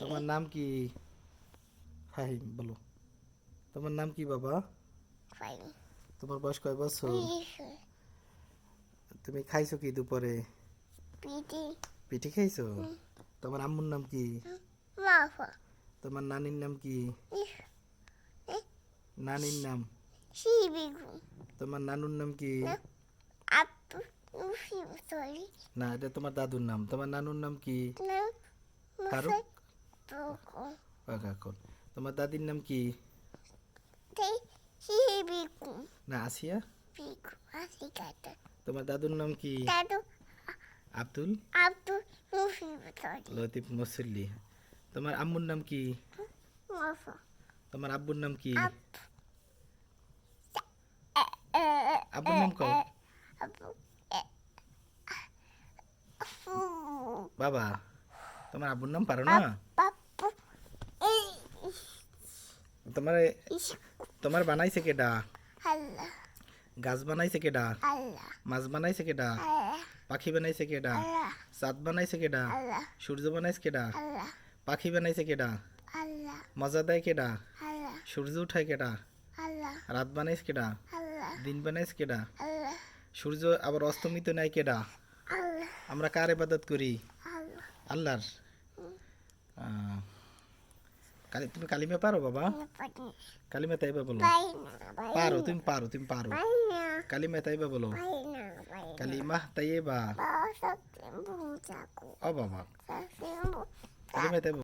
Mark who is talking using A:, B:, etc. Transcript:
A: তোমার নাম কি? ফাহিম বলো। তোমার নাম কি বাবা? তোমার বয়স কয় বছর? তুমি খাইছো কি দুপুরে? পিঠে খাইছো? তোমার আম্মুর নাম কি? তোমার নানির নাম কি? নানির নাম? তোমার নানুর নাম কি? না, এটা তোমার দাদুর নাম। তোমার নানুর নাম কি? ফারুক। এখন তোমার দাদির নাম কি? না, আসিয়া। তোমার দাদুর নাম কি? আব্দুল লতিফ মুসল্লি। তোমার আম্মুর নাম কি? তোমার আব্বুর নাম কি? আব্বুর নাম কও বাবা। তোমার আব্বুর নাম পারো না? তোমার তোমার বানাইছে কেডা? গাছ বানাইছে কেডা? মাছ বানাইছে কেডা? পাখি বানাইছে কেডা? চাঁদ বানাইছে কেডা? সূর্য বানাইছে কেডা? পাখি বানাইছে কেডা? মজা দেয় কেডা? সূর্য উঠায় কেডা? রাত বানাইছে কেডা? দিন বানাইছে কেডা? সূর্য আবার অস্তমিত নাই কেডা? আমরা কার ইবাদত করি? আল্লাহর। তুমি কালিমা পারো বাবা? কালিমা তাইবা বলো। পারো, তুমি পারো, তুমি পারো। কালিমা তাইবা বলো। কালিমা তাইবা। ও বাবা, কালিমা তাইবা।